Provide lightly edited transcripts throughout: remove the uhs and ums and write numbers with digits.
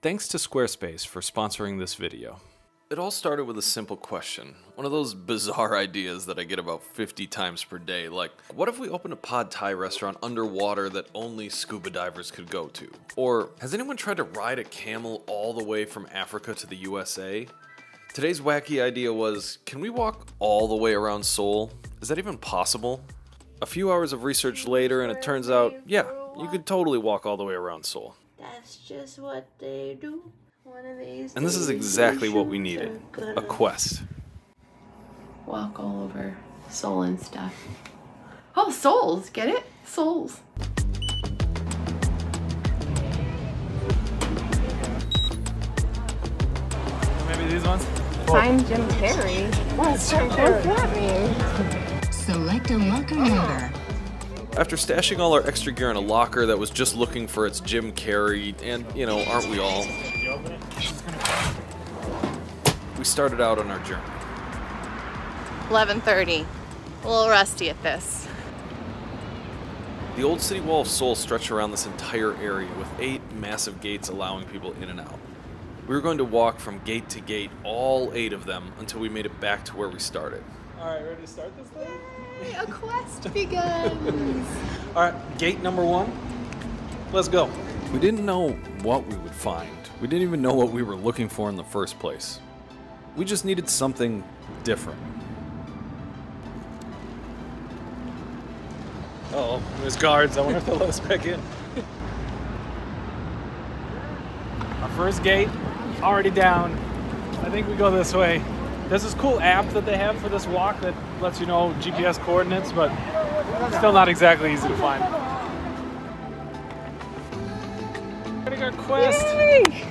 Thanks to Squarespace for sponsoring this video. It all started with a simple question. One of those bizarre ideas that I get about 50 times per day, like, what if we opened a pad thai restaurant underwater that only scuba divers could go to? Or, has anyone tried to ride a camel all the way from Africa to the USA? Today's wacky idea was, can we walk all the way around Seoul? Is that even possible? A few hours of research later, and it turns out, yeah, you could totally walk all the way around Seoul. That's just what they do. One of these And this is exactly what we needed, a quest. Walk all over Seoul and stuff. Oh, souls, get it? Souls. Maybe these ones? Find Jim Carrey. What's that mean? Select a locker number. After stashing all our extra gear in a locker that was just looking for its Jim Carrey, and, you know, aren't we all? We started out on our journey. 11:30. A little rusty at this. The old city wall of Seoul stretched around this entire area with 8 massive gates allowing people in and out. We were going to walk from gate to gate, all 8 of them, until we made it back to where we started. Alright, ready to start this thing? A quest begins. Alright, gate number 1. Let's go. We didn't know what we would find. We didn't even know what we were looking for in the first place. We just needed something different. Uh-oh, there's guards. I wonder if they'll let us back in. Our first gate, already down. I think we go this way. There's this cool app that they have for this walk that lets you know GPS coordinates, but still not exactly easy to find. Starting our quest. Yay!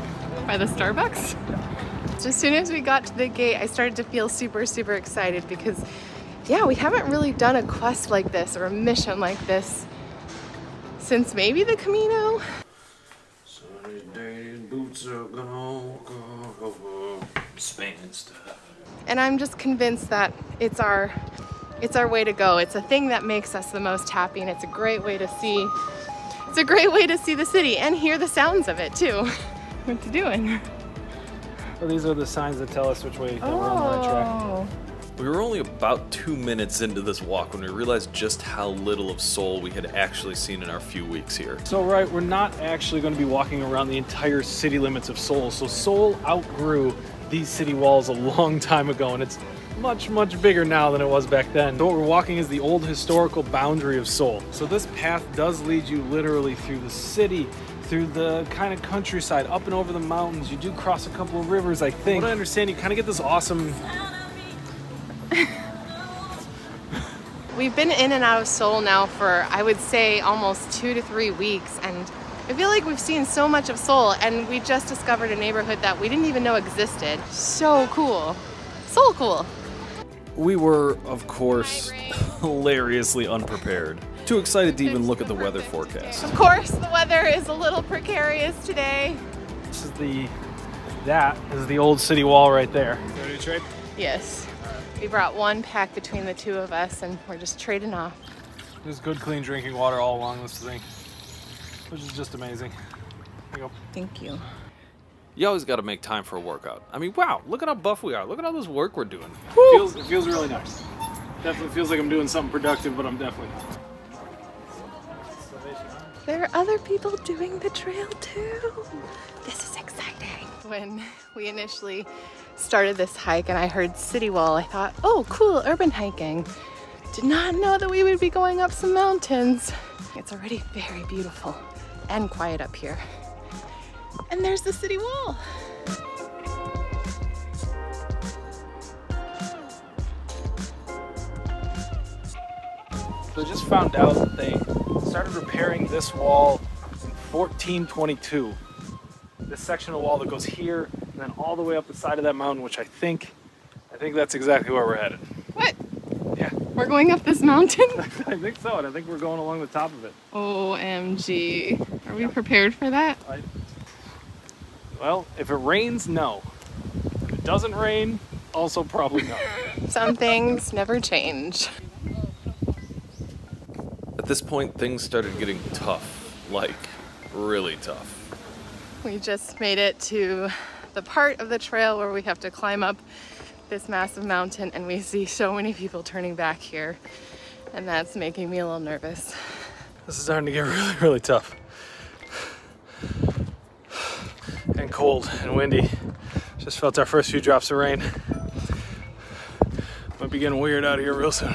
By the Starbucks? As soon as we got to the gate, I started to feel super excited because, yeah, we haven't really done a quest like this or a mission like this since maybe the Camino. Sunny days, boots are gonna go Spain stuff. And I'm just convinced that it's our way to go. It's a thing that makes us the most happy, and it's a great way to see. It's a great way to see the city and hear the sounds of it too. What you doing? Well, these are the signs that tell us which way that we're on the right track. We were only about 2 minutes into this walk when we realized just how little of Seoul we had actually seen in our few weeks here. So right, we're not actually going to be walking around the entire city limits of Seoul. So Seoul outgrew these city walls a long time ago, and it's much bigger now than it was back then. So what we're walking is the old historical boundary of Seoul. So this path does lead you literally through the city, through the kind of countryside, up and over the mountains. You do cross a couple of rivers, I think. What I understand, you kind of get this awesome... We've been in and out of Seoul now for, I would say, almost 2 to 3 weeks, and I feel like we've seen so much of Seoul, and we just discovered a neighborhood that we didn't even know existed. So cool. So cool. We were, of course, hilariously unprepared. Too excited to even look at the weather forecast. Of course, the weather is a little precarious today. This is that is the old city wall right there. Ready to trade? Yes. We brought 1 pack between the 2 of us, and we're just trading off. There's good, clean drinking water all along this thing, which is just amazing. There you go. Thank you. You always got to make time for a workout. I mean, wow, look at how buff we are. Look at all this work we're doing. It feels really nice. Definitely feels like I'm doing something productive, but I'm definitely not. There are other people doing the trail too. This is exciting. When we initially started this hike and I heard city wall, I thought, oh, cool, urban hiking. Did not know that we would be going up some mountains. It's already very beautiful and quiet up here. And there's the city wall. So I just found out that they started repairing this wall in 1422. This section of the wall that goes here and then all the way up the side of that mountain, which I think that's exactly where we're headed. What? Yeah. We're going up this mountain? I think so, and I think we're going along the top of it. OMG. Are we prepared for that? Well, if it rains, no. If it doesn't rain, also probably no. Some things never change. At this point, things started getting tough, like really tough. We just made it to the part of the trail where we have to climb up this massive mountain, and we see so many people turning back here, and that's making me a little nervous. This is starting to get really, really tough. And cold and windy. Just felt our first few drops of rain. Might be getting weird out of here real soon.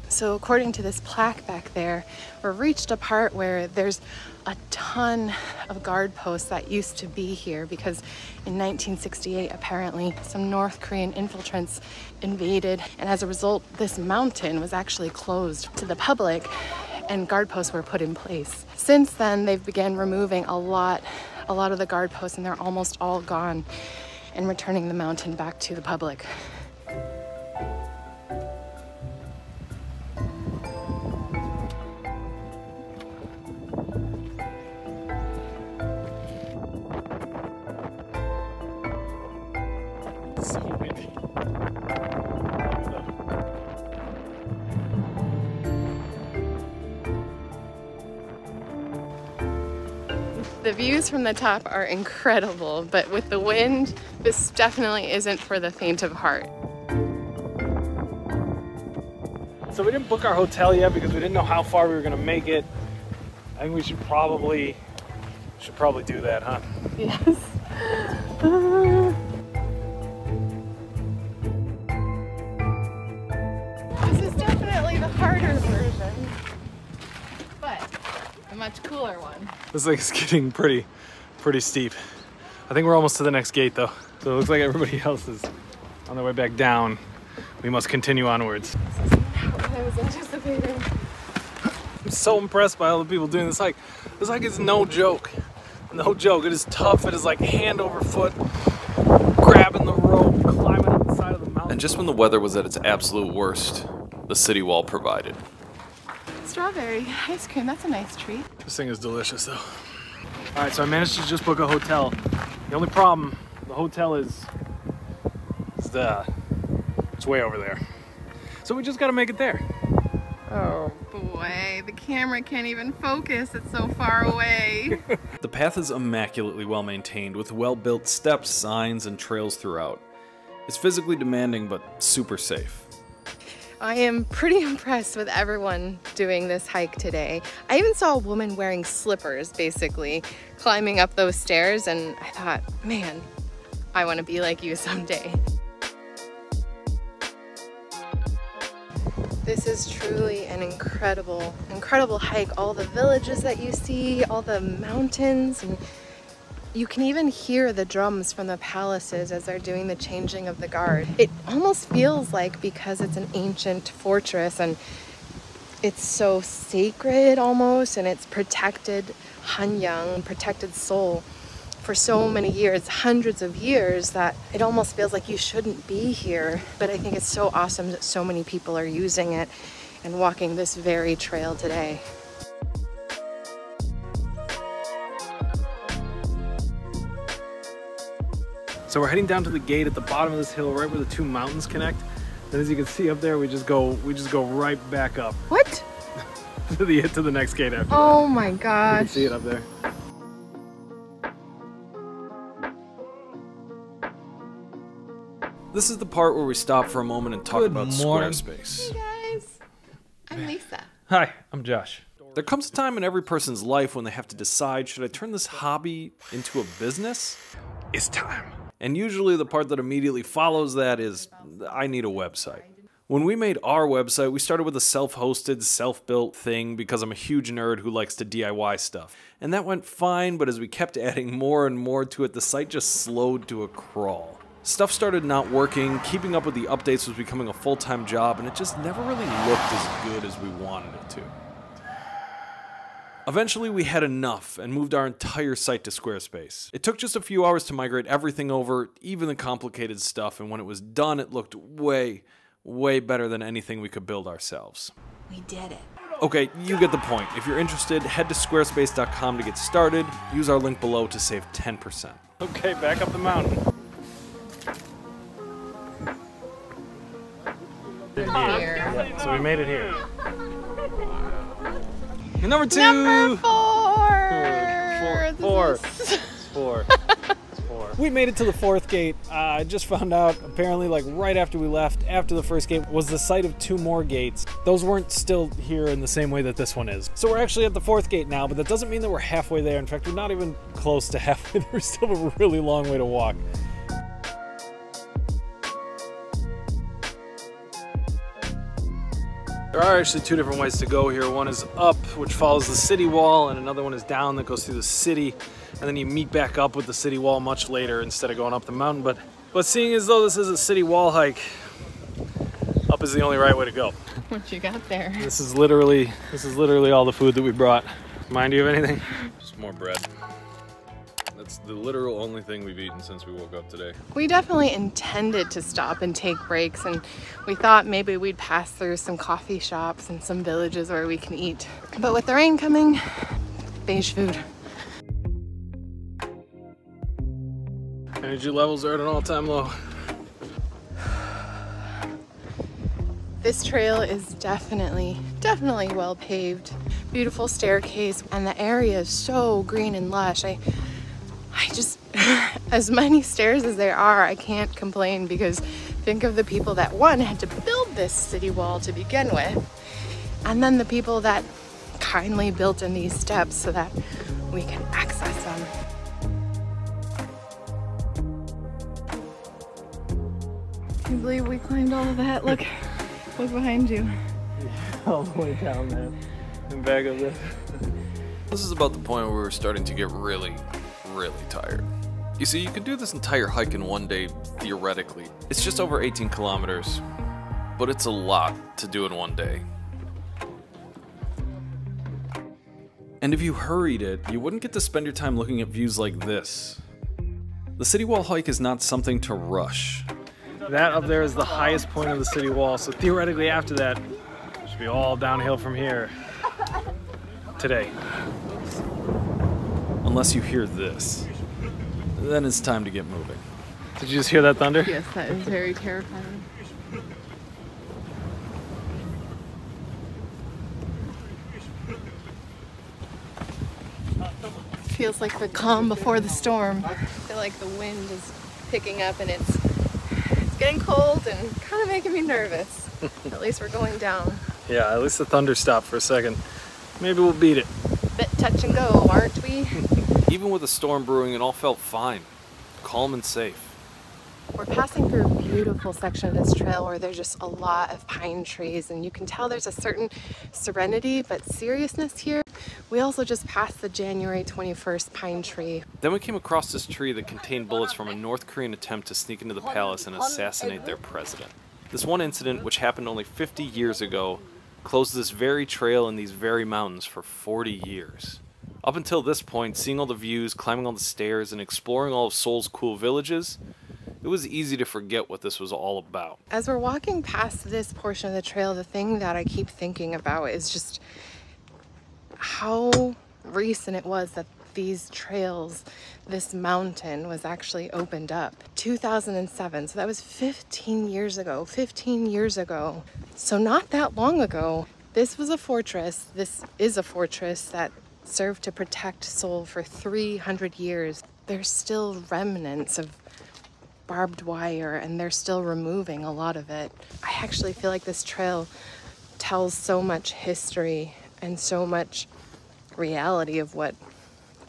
So according to this plaque back there, we've reached a part where there's a ton of guard posts that used to be here because in 1968, apparently, some North Korean infiltrants invaded, and as a result, this mountain was actually closed to the public and guard posts were put in place. Since then, they've begun removing a lot of the guard posts, and they're almost all gone, and returning the mountain back to the public. So windy. The views from the top are incredible, but with the wind, this definitely isn't for the faint of heart. So we didn't book our hotel yet because we didn't know how far we were gonna make it. I think we should probably do that, huh? Yes. This is definitely the harder version, but a much cooler one. This thing's getting pretty steep. I think we're almost to the next gate though. So it looks like everybody else is on their way back down. We must continue onwards. This is not what I was anticipating. I'm so impressed by all the people doing this hike. This hike is no joke. No joke. It is tough. It is like hand over foot, grabbing the rope, climbing up the side of the mountain. And just when the weather was at its absolute worst, the city wall provided. Strawberry ice cream, that's a nice treat. This thing is delicious though. All right, so I managed to just book a hotel. The only problem, the hotel is it's way over there. So we just gotta make it there. Oh boy, the camera can't even focus, it's so far away. The path is immaculately well maintained with well-built steps, signs, and trails throughout. It's physically demanding but super safe. I am pretty impressed with everyone doing this hike today. I even saw a woman wearing slippers, basically, climbing up those stairs, and I thought, man, I want to be like you someday. This is truly an incredible hike. All the villages that you see, all the mountains, and you can even hear the drums from the palaces as they're doing the changing of the guard. It almost feels like, because it's an ancient fortress and it's so sacred almost, and it's protected Hanyang, protected Seoul for so many years, hundreds of years, that it almost feels like you shouldn't be here. But I think it's so awesome that so many people are using it and walking this very trail today. So we're heading down to the gate at the bottom of this hill, right where the two mountains connect. And as you can see up there, we just go right back up. What? to the next gate after Oh that. my You gosh. can see it up there. This is the part where we stop for a moment and talk about morning. Squarespace. Hey guys, I'm Lisa. Hi, I'm Josh. There comes a time in every person's life when they have to decide, should I turn this hobby into a business? It's time. And usually the part that immediately follows that is, I need a website. When we made our website, we started with a self-hosted, self-built thing because I'm a huge nerd who likes to DIY stuff. And that went fine, but as we kept adding more and more to it, the site just slowed to a crawl. Stuff started not working, keeping up with the updates was becoming a full-time job, and it just never really looked as good as we wanted it to. Eventually we had enough and moved our entire site to Squarespace. It took just a few hours to migrate everything over, even the complicated stuff, and when it was done it looked way better than anything we could build ourselves. We did it. Okay, you get the point. If you're interested, head to squarespace.com to get started. Use our link below to save 10%. Okay, back up the mountain. Here. Yeah, so we made it here. And number 2. Number 4. Four. This is- It's 4. We made it to the 4th gate. I just found out, apparently, like right after we left, after the 1st gate, was the site of 2 more gates. Those weren't still here in the same way that this one is. So we're actually at the 4th gate now, but that doesn't mean that we're halfway there. In fact, we're not even close to halfway. There's still a really long way to walk. There are actually 2 different ways to go here. One is up, which follows the city wall, and another one is down that goes through the city. And then you meet back up with the city wall much later instead of going up the mountain. But seeing as though this is a city wall hike, up is the only right way to go. What you got there? This is literally all the food that we brought. Mind you of anything? Just more bread. That's the literal only thing we've eaten since we woke up today. We definitely intended to stop and take breaks, and we thought maybe we'd pass through some coffee shops and some villages where we can eat. But with the rain coming, beige food. Energy levels are at an all-time low. This trail is definitely well paved. Beautiful staircase, and the area is so green and lush. I just, as many stairs as there are, I can't complain, because think of the people that, one, had to build this city wall to begin with, and then the people that kindly built in these steps so that we can access them. Can you believe we climbed all of that? Look behind you. All the way down there. And back up there. This is about the point where we were starting to get really tired. You see, you could do this entire hike in one day, theoretically. It's just over 18 kilometers, but it's a lot to do in one day. And if you hurried it, you wouldn't get to spend your time looking at views like this. The city wall hike is not something to rush. That up there is the highest point of the city wall, so theoretically after that, it should be all downhill from here. Today. Unless you hear this. Then it's time to get moving. Did you just hear that thunder? Yes, that is very terrifying. Feels like the calm before the storm. I feel like the wind is picking up and it's getting cold and kind of making me nervous. At least we're going down. Yeah, at least the thunder stopped for a second. Maybe we'll beat it. Bit touch and go, aren't we? Even with a storm brewing, it all felt fine. Calm and safe. We're passing through a beautiful section of this trail where there's just a lot of pine trees, and you can tell there's a certain serenity but seriousness here. We also just passed the January 21st pine tree. Then we came across this tree that contained bullets from a North Korean attempt to sneak into the palace and assassinate their president. This one incident, which happened only 50 years ago, closed this very trail in these very mountains for 40 years. Up until this point, seeing all the views, climbing all the stairs, and exploring all of Seoul's cool villages, it was easy to forget what this was all about. As we're walking past this portion of the trail, the thing that I keep thinking about is just how recent it was that these trails, this mountain was actually opened up. 2007, so that was 15 years ago. 15 years ago. So not that long ago. This was a fortress. This is a fortress that served to protect Seoul for 300 years. There's still remnants of barbed wire, and they're still removing a lot of it. I actually feel like this trail tells so much history and so much reality of what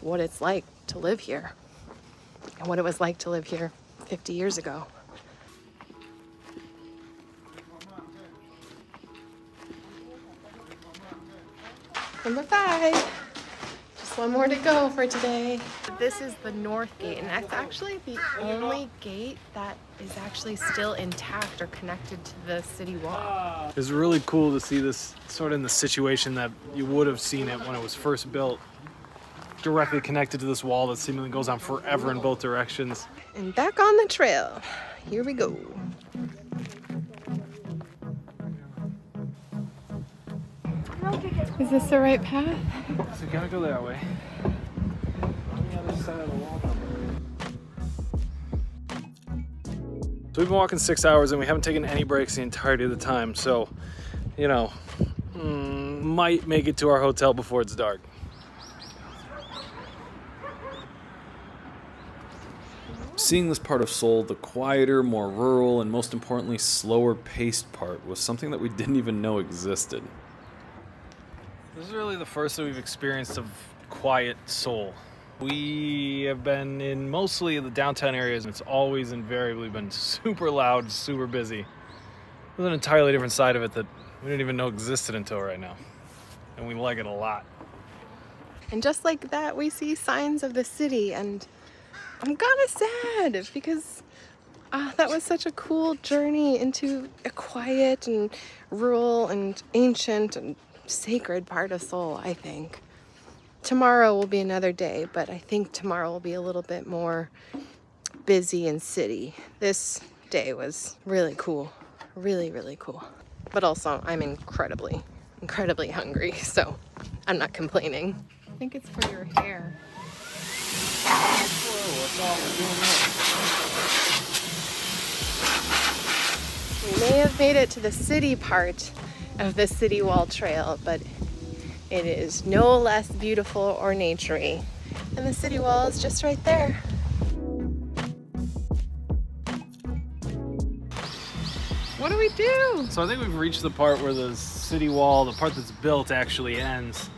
it's like to live here and what it was like to live here 50 years ago. Number 5. Just one more to go for today. This is the north gate, and that's actually the only gate that is actually still intact or connected to the city wall. It's really cool to see this sort of in the situation that you would have seen it when it was first built. Directly connected to this wall that seemingly goes on forever in both directions. And back on the trail. Here we go. Is this the right path? So you gotta go that way. On the other side of the wall. So we've been walking 6 hours and we haven't taken any breaks the entirety of the time. So, you know, might make it to our hotel before it's dark. Seeing this part of Seoul, the quieter, more rural, and most importantly, slower paced part, was something that we didn't even know existed. This is really the first that we've experienced of quiet Seoul. We have been in mostly the downtown areas, and it's always invariably been super loud, super busy. There's an entirely different side of it that we didn't even know existed until right now. And we like it a lot. And just like that, we see signs of the city, and I'm kind of sad because that was such a cool journey into a quiet and rural and ancient and sacred part of Seoul, I think. Tomorrow will be another day, but I think tomorrow will be a little bit more busy and city. This day was really cool. Really, really cool. But also, I'm incredibly hungry, so I'm not complaining. I think it's for your hair. We may have made it to the city part of the city wall trail, but it is no less beautiful or naturey. And the city wall is just right there. What do we do? So I think we've reached the part where the city wall, the part that's built, actually ends.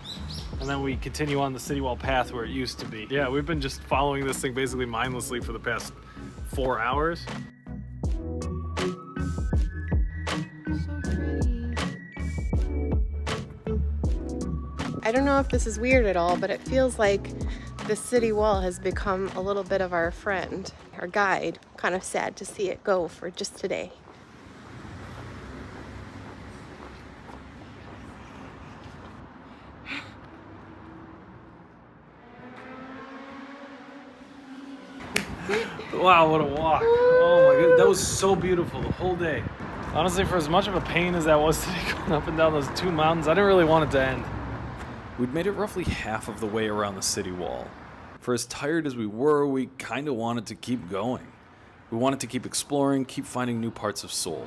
And then we continue on the city wall path where it used to be. Yeah, we've been just following this thing basically mindlessly for the past 4 hours. So pretty. I don't know if this is weird at all, but it feels like the city wall has become a little bit of our friend, our guide. Kind of sad to see it go for just today. Wow, what a walk. Oh my goodness, that was so beautiful the whole day. Honestly, for as much of a pain as that was today going up and down those 2 mountains, I didn't really want it to end. We'd made it roughly half of the way around the city wall. For as tired as we were, we kinda wanted to keep going. We wanted to keep exploring, keep finding new parts of Seoul.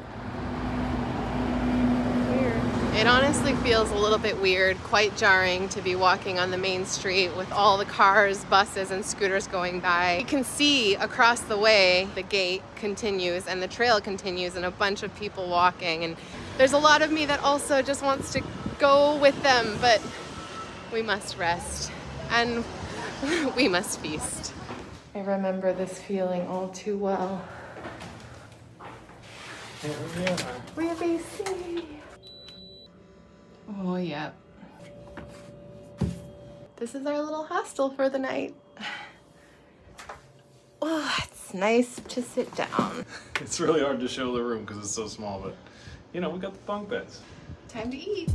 It honestly feels a little bit weird, quite jarring to be walking on the main street with all the cars, buses, and scooters going by. You can see across the way the gate continues and the trail continues and a bunch of people walking. And there's a lot of me that also just wants to go with them, but we must rest and we must feast. I remember this feeling all too well. We have AC. Oh, yeah. This is our little hostel for the night. Oh, it's nice to sit down. It's really hard to show the room because it's so small, but you know, we got the bunk beds. Time to eat.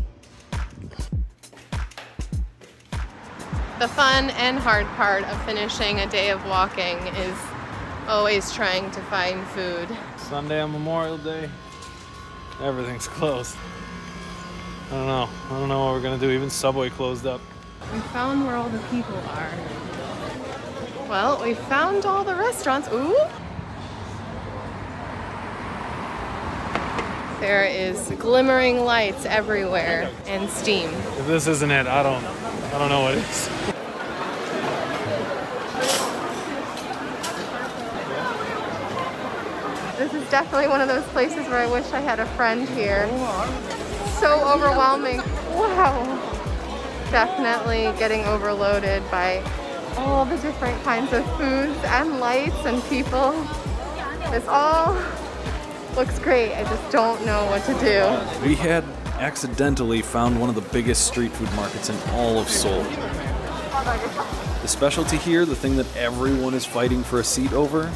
The fun and hard part of finishing a day of walking is always trying to find food. Sunday on Memorial Day, everything's closed. I don't know what we're gonna do. Even Subway closed up. We found where all the people are. Well, we found all the restaurants. Ooh! There is glimmering lights everywhere and steam. If this isn't it, I don't know what is. This is definitely one of those places where I wish I had a friend here. So overwhelming. Wow. Definitely getting overloaded by all the different kinds of foods and lights and people. This all looks great. I just don't know what to do. We had accidentally found one of the biggest street food markets in all of Seoul. The specialty here, the thing that everyone is fighting for a seat over,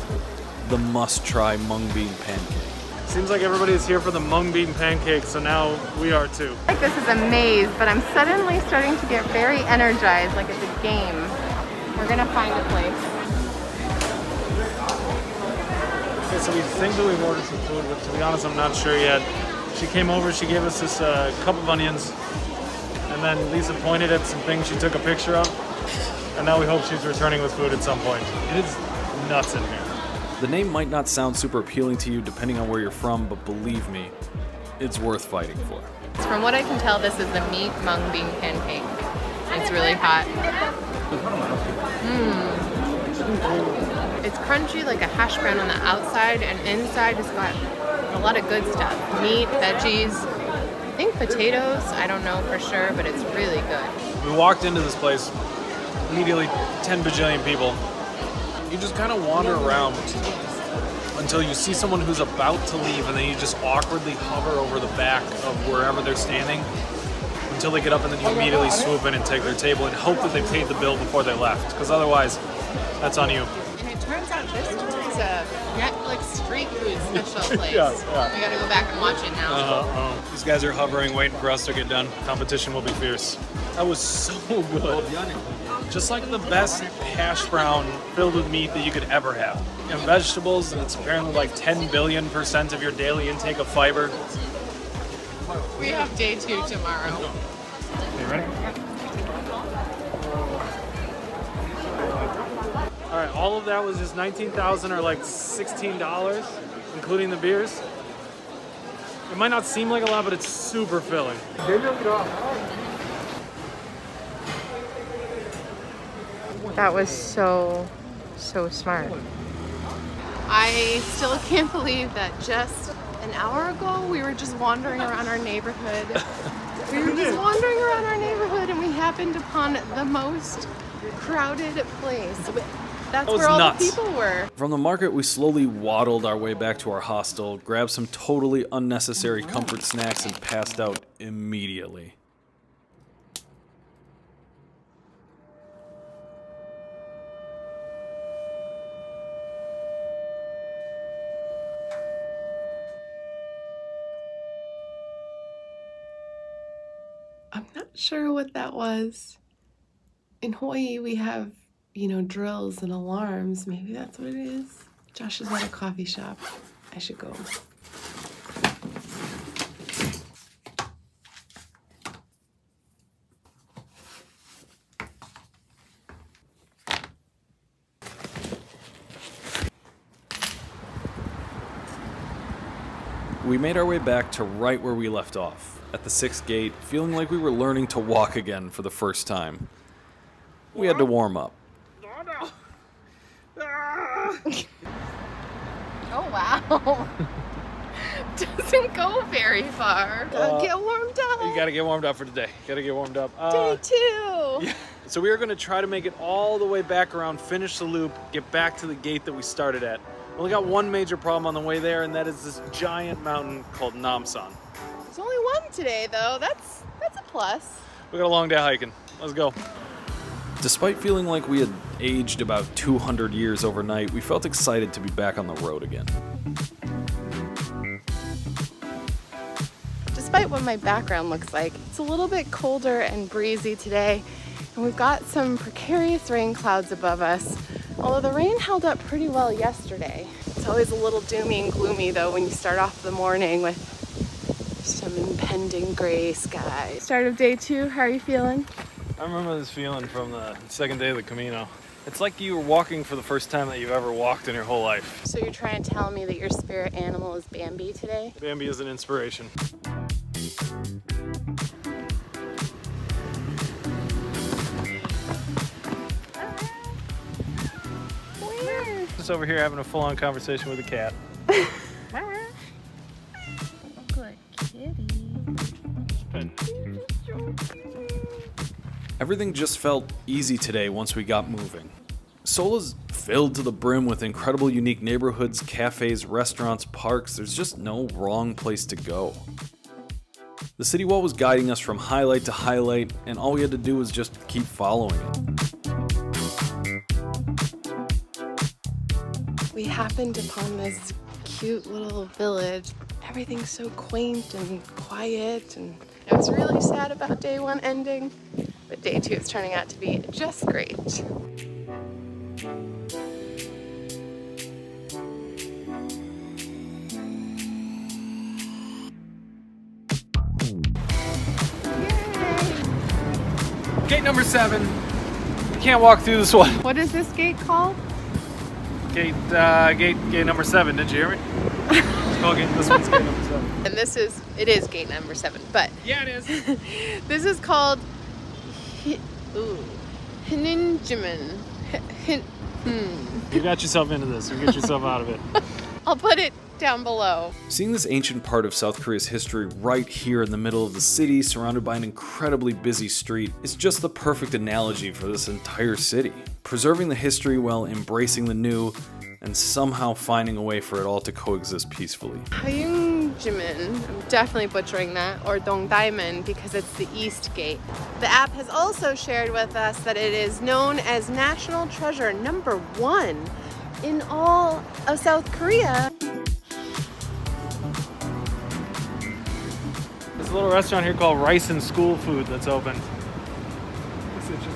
the must-try mung bean pancake. Seems like everybody's here for the mung bean pancake, so now we are too. I think this is a maze, but I'm suddenly starting to get very energized, like it's a game. We're gonna find a place. Okay, so we think that we've ordered some food, but to be honest, I'm not sure yet. She came over, she gave us this cup of onions, and then Lisa pointed at some things she took a picture of, and now we hope she's returning with food at some point. It is nuts in here. The name might not sound super appealing to you depending on where you're from, but believe me, it's worth fighting for. From what I can tell, this is the meat mung bean pancake. It's really hot. It's crunchy like a hash brown on the outside, and inside it's got a lot of good stuff. Meat, veggies, I think potatoes. I don't know for sure, but it's really good. We walked into this place, immediately 10 bajillion people. You just kind of wander around until you see someone who's about to leave, and then you just awkwardly hover over the back of wherever they're standing until they get up, and then you immediately swoop in and take their table and hope that they paid the bill before they left, because otherwise, that's on you. And it turns out this is a Netflix street food special place. Yeah. We gotta go back and watch it now. These guys are hovering, waiting for us to get done. Competition will be fierce. That was so good. Just like the best hash brown filled with meat that you could ever have. And vegetables, and it's apparently like 10 billion% of your daily intake of fiber. We have day 2 tomorrow. You ready? All right, all of that was just $19,000 or like $16, including the beers. It might not seem like a lot, but it's super filling. That was so smart. I still can't believe that just an hour ago we were just wandering around our neighborhood. We were just wandering around our neighborhood and we happened upon the most crowded place. That's where all the people were. From the market, we slowly waddled our way back to our hostel, grabbed some totally unnecessary comfort snacks, and passed out immediately. I'm not sure what that was. In Hawaii, we have, you know, drills and alarms. Maybe that's what it is. Josh is at a coffee shop. I should go. We made our way back to right where we left off, at the 6th gate, feeling like we were learning to walk again for the first time. We had to warm up. Oh, wow. Doesn't go very far. Gotta get warmed up. You gotta get warmed up for today. Gotta get warmed up. Day 2. Yeah. So we are gonna try to make it all the way back around, finish the loop, get back to the gate that we started at. We only got one major problem on the way there, and that is this giant mountain called Namsan. There's only one today, though. That's a plus. We got a long day hiking. Let's go. Despite feeling like we had aged about 200 years overnight, we felt excited to be back on the road again. Despite what my background looks like, it's a little bit colder and breezy today, and we've got some precarious rain clouds above us. Although the rain held up pretty well yesterday. It's always a little doomy and gloomy though when you start off the morning with some impending gray sky. Start of day 2, how are you feeling? I remember this feeling from the second day of the Camino. It's like you were walking for the first time that you've ever walked in your whole life. So you're trying to tell me that your spirit animal is Bambi today? Bambi is an inspiration. Just over here having a full-on conversation with a cat. Good kitty. Everything just felt easy today once we got moving. Seoul is filled to the brim with incredible unique neighborhoods, cafes, restaurants, parks. There's just no wrong place to go. The city wall was guiding us from highlight to highlight, and all we had to do was just keep following it. We happened upon this cute little village. Everything's so quaint and quiet, and I was really sad about day 1 ending, but day 2 is turning out to be just great. Gate number 7. You can't walk through this one. What is this gate called? Gate number 7, didn't you hear me? It's called this one's gate number 7. And it is gate number 7, but yeah, it is. this is called Hininjiman. You got yourself into this. You get yourself out of it. I'll put it down below. Seeing this ancient part of South Korea's history right here in the middle of the city, surrounded by an incredibly busy street, is just the perfect analogy for this entire city. Preserving the history while embracing the new, and somehow finding a way for it all to coexist peacefully. Hyungjimin, I'm definitely butchering that, or Dongdaemun because it's the East Gate. The app has also shared with us that it is known as National Treasure number 1 in all of South Korea. There's a little restaurant here called Rice and School Food that's open. That's interesting.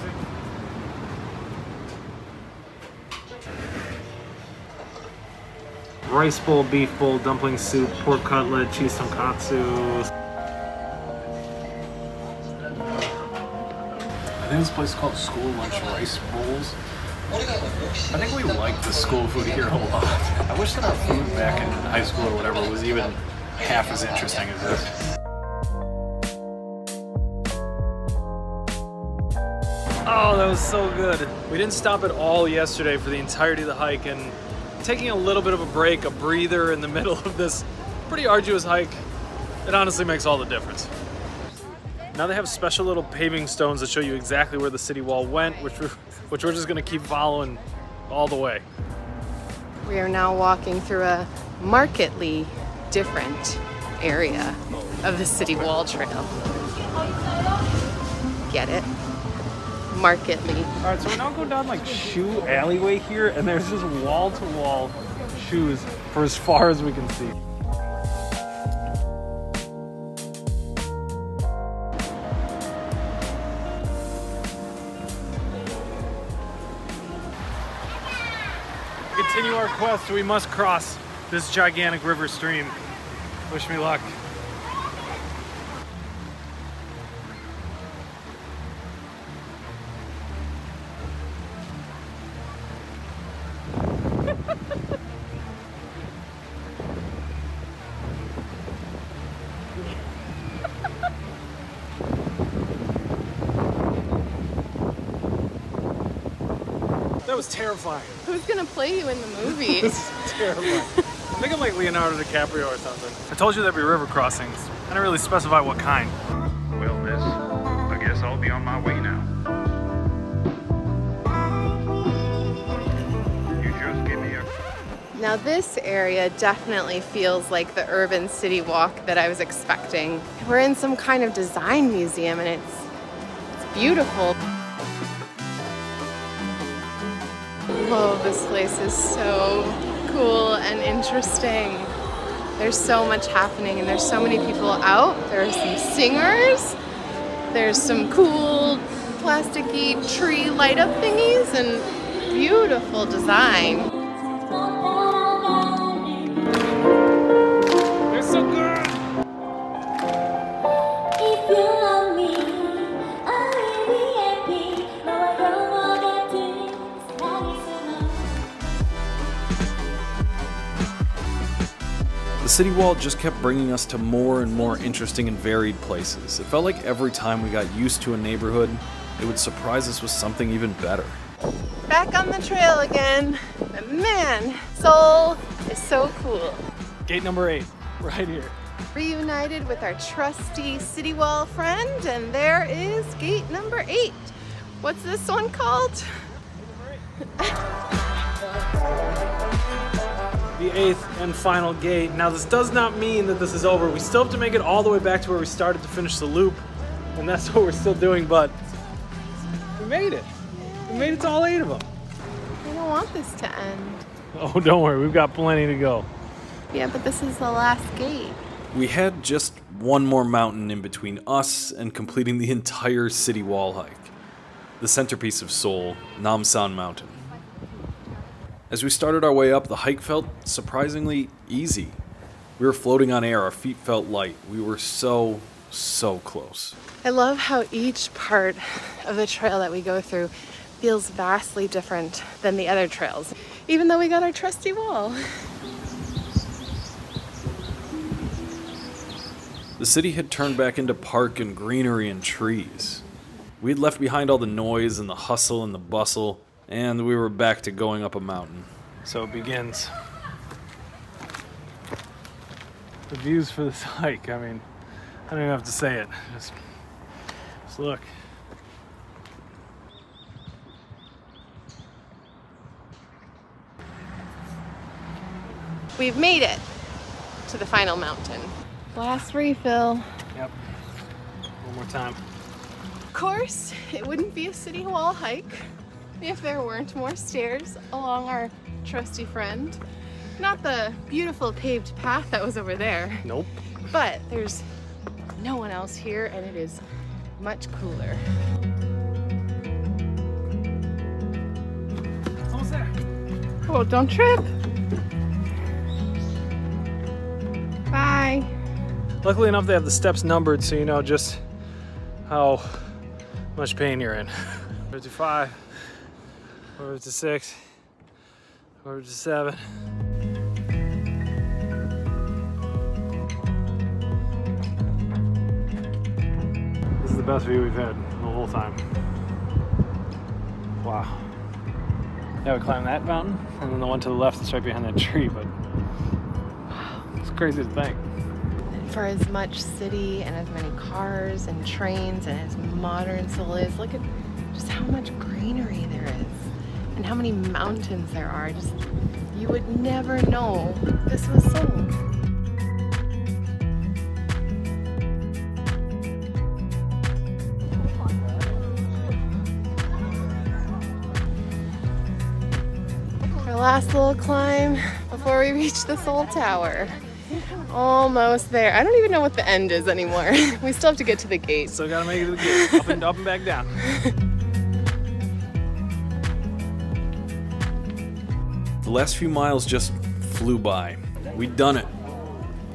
Rice bowl, beef bowl, dumpling soup, pork cutlet, cheese tonkatsu. I think this place is called School Lunch Rice Bowls. I think we like the school food here a lot. I wish that our food back in high school or whatever was even half as interesting as this. Oh, that was so good. We didn't stop at all yesterday for the entirety of the hike, and taking a little bit of a break, a breather in the middle of this pretty arduous hike, it honestly makes all the difference. Now they have special little paving stones that show you exactly where the city wall went, which we're just gonna keep following all the way. We are now walking through a markedly different area of the city wall trail. Get it? Markedly. All right, so we're now going down like shoe alleyway here, and there's just wall-to-wall shoes for as far as we can see. To continue our quest, we must cross this gigantic river stream. Wish me luck. That was terrifying. Who's gonna play you in the movie? This is terrifying. I think I'm like Leonardo DiCaprio or something. I told you there'd be river crossings. I didn't really specify what kind. Well, miss, I guess I'll be on my way now. You just give me a... Now this area definitely feels like the urban city walk that I was expecting. We're in some kind of design museum and it's beautiful. Oh, this place is so cool and interesting. There's so much happening and there's so many people out. There are some singers. There's some cool plasticky tree light up thingies and beautiful design. They're so good! The city wall just kept bringing us to more and more interesting and varied places. It felt like every time we got used to a neighborhood, it would surprise us with something even better. Back on the trail again. And man, Seoul is so cool. Gate number 8, right here. Reunited with our trusty city wall friend, and there is gate number 8. What's this one called? The 8th and final gate. Now this does not mean that this is over. We still have to make it all the way back to where we started to finish the loop, and that's what we're still doing, but we made it. We made it to all 8 of them. I don't want this to end. Oh, don't worry, we've got plenty to go. Yeah, but this is the last gate. We had just one more mountain in between us and completing the entire city wall hike. The centerpiece of Seoul, Namsan Mountain. As we started our way up, the hike felt surprisingly easy. We were floating on air, our feet felt light. We were so close. I love how each part of the trail that we go through feels vastly different than the other trails. even though we got our trusty wall. The city had turned back into park and greenery and trees. We had left behind all the noise and the hustle and the bustle, and we were back to going up a mountain. So it begins. The views for this hike, I mean, I don't even have to say it. Just look. We've made it to the final mountain. Last refill. Yep. One more time. Of course, it wouldn't be a city wall hike if there weren't more stairs along our trusty friend. Not the beautiful paved path that was over there. Nope. But there's no one else here and it is much cooler. Almost there. Oh, don't trip. Bye. Luckily enough, they have the steps numbered so you know just how much pain you're in. 55, 56, 57. This is the best view we've had the whole time. Wow. Yeah, we climbed that mountain, and then the one to the left is right behind that tree, but wow, it's crazy to think. For as much city and as many cars and trains and as modern Seoul is, look at just how much greenery there is and how many mountains there are. Just, you would never know this was Seoul. Our last little climb before we reach the Seoul Tower. Almost there. I don't even know what the end is anymore. We still have to get to the gate. Still gotta make it to the gate. Up and back down. The last few miles just flew by. We'd done it.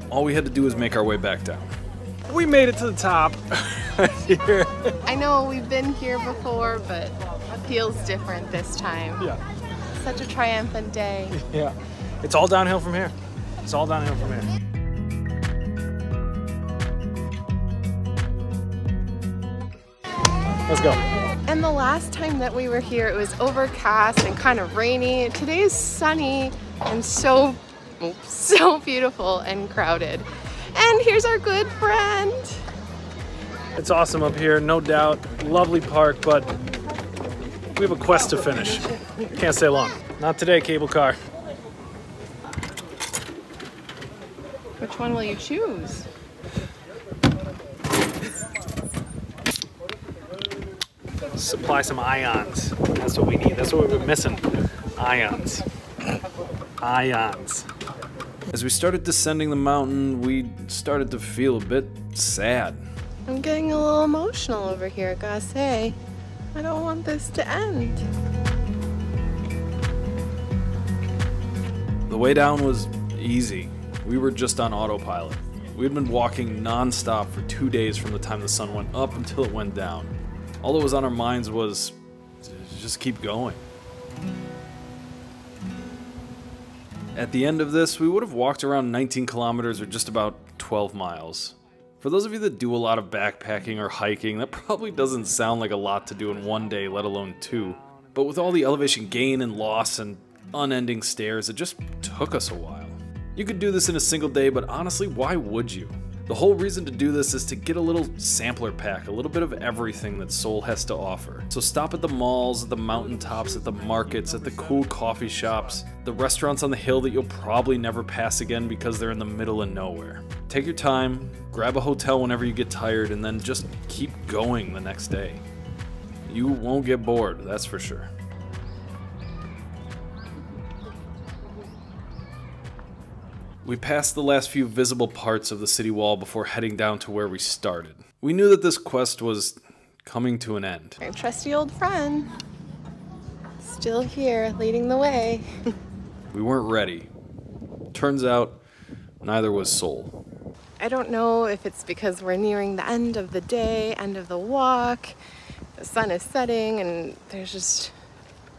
All we had to do was make our way back down. We made it to the top. Here. I know we've been here before, but it feels different this time. Yeah. Such a triumphant day. Yeah. It's all downhill from here. It's all downhill from here. Let's go. And the last time that we were here, it was overcast and kind of rainy. Today is sunny and so beautiful and crowded. And here's our good friend. It's awesome up here, no doubt. Lovely park, but we have a quest to finish. Can't stay long. Not today, cable car. Which one will you choose? Supply some ions. That's what we need. That's what we've been missing. Ions. Ions. As we started descending the mountain, we started to feel a bit sad. I'm getting a little emotional over here, I gotta say. I don't want this to end. The way down was easy. We were just on autopilot. We'd been walking non-stop for 2 days from the time the sun went up until it went down. All that was on our minds was to just keep going. At the end of this, we would have walked around 19 kilometers or just about 12 miles. For those of you that do a lot of backpacking or hiking, that probably doesn't sound like a lot to do in 1 day, let alone 2. But with all the elevation gain and loss and unending stairs, it just took us a while. You could do this in a single day, but honestly, why would you? The whole reason to do this is to get a little sampler pack, a little bit of everything that Seoul has to offer. So stop at the malls, at the mountaintops, at the markets, at the cool coffee shops, the restaurants on the hill that you'll probably never pass again because they're in the middle of nowhere. Take your time, grab a hotel whenever you get tired, and then just keep going the next day. You won't get bored, that's for sure. We passed the last few visible parts of the city wall before heading down to where we started. We knew that this quest was coming to an end. Our trusty old friend, still here, leading the way. We weren't ready. Turns out, neither was Seoul. I don't know if it's because we're nearing the end of the day, end of the walk, the sun is setting, and there's just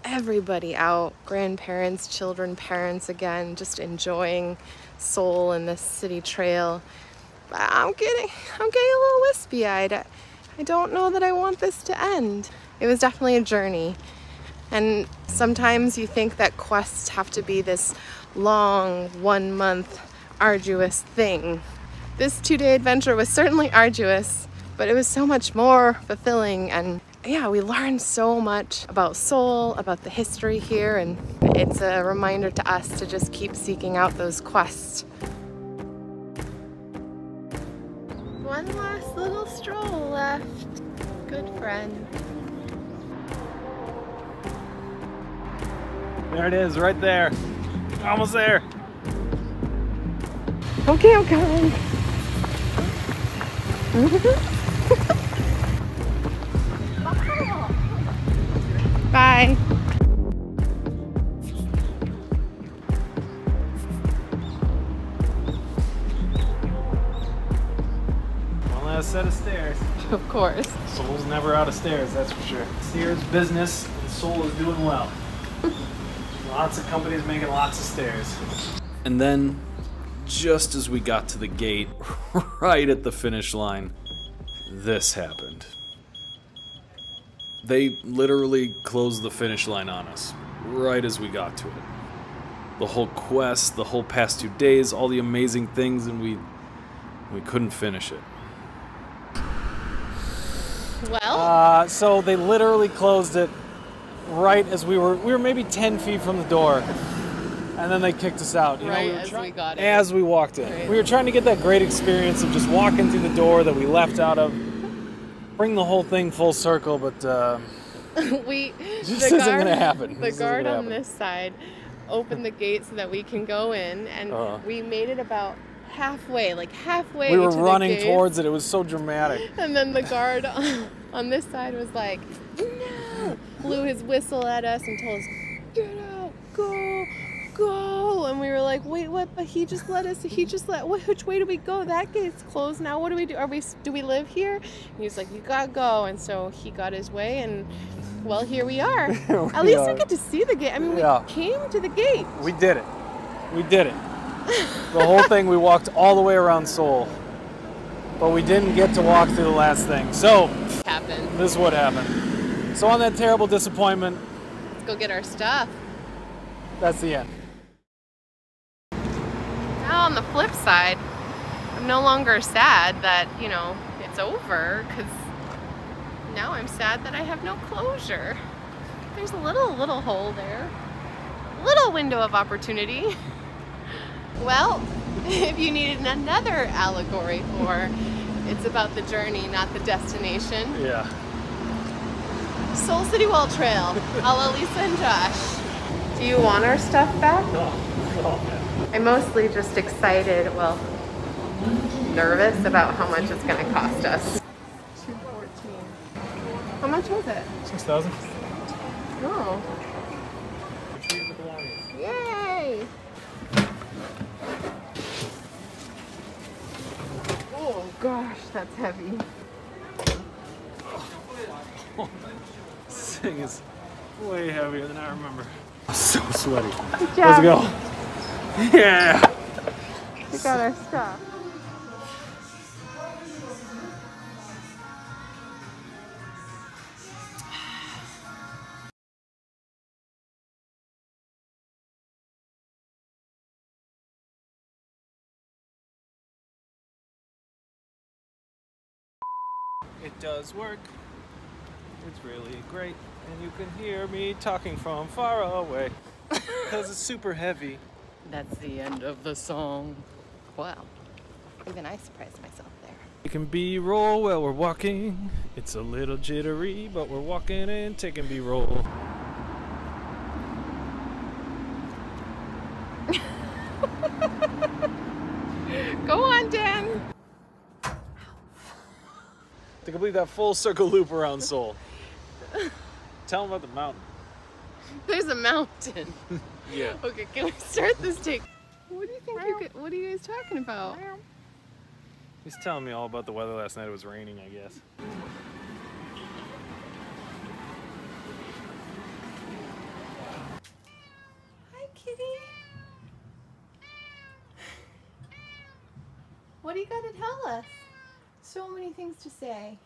everybody out, grandparents, children, parents, again, just enjoying Seoul and this city trail. But I'm getting a little wispy-eyed. I don't know that I want this to end. It was definitely a journey. And sometimes you think that quests have to be this long, 1 month, arduous thing. This 2-day adventure was certainly arduous, but it was so much more fulfilling, and yeah, we learned so much about Seoul, about the history here, and it's a reminder to us to just keep seeking out those quests. One last little stroll left. Good friend. There it is, right there. Almost there. Okay, I'm coming. Bye. One last set of stairs. Of course. Seoul's never out of stairs, that's for sure. Stairs business, and Seoul is doing well. Lots of companies making lots of stairs. And then, just as we got to the gate, right at the finish line, this happened. They literally closed the finish line on us, right as we got to it. The whole quest, the whole past 2 days, all the amazing things, and we couldn't finish it. Well, So they literally closed it right as we were maybe 10 feet from the door, and then they kicked us out. You know, we got it. as we walked in. Right. We were trying to get that great experience of just walking through the door that we left out of, bring the whole thing full circle, but this isn't gonna happen. The guard on this side opened the gate so that we can go in, and we made it about halfway, we were to running the gates. towards it. It was so dramatic. And then the guard on this side was like, no, blew his whistle at us and told us, get out, go. And we were like, wait, what? But which way do we go? That gate's closed now. What do we do? Do we live here? And he was like, you gotta go. And so he got his way, and well, here we are. At least we get to see the gate. I mean, we came to the gate. We did it. The whole thing, we walked all the way around Seoul, but we didn't get to walk through the last thing. So, this is what happened. So on that terrible disappointment, let's go get our stuff. That's the end. Now on the flip side, I'm no longer sad that, you know, it's over, because now I'm sad that I have no closure. There's a little hole there. Little window of opportunity. Well, if you needed another allegory for it's about the journey, not the destination. Yeah. Seoul City Wall Trail, a la Lisa and Josh. Do you want our stuff back? No. I'm mostly just excited, well, nervous about how much it's going to cost us. $214. How much was it? 6,000. Oh. Yay! Oh gosh, that's heavy. This thing is way heavier than I remember. I'm so sweaty. Good job. Let's go. Yeah. We got our stuff. It does work. It's really great. And you can hear me talking from far away. Because it's super heavy. That's the end of the song. Wow. Even I surprised myself there. It can B-roll while we're walking. It's a little jittery, but we're walking and taking B-roll. Go on, Dan. To complete that full circle loop around Seoul. Tell them about the mountain. There's a mountain. Yeah. Okay, can we start this take? What do you think what are you guys talking about? He's telling me all about the weather last night. It was raining, I guess. What do you got to tell us? So many things to say.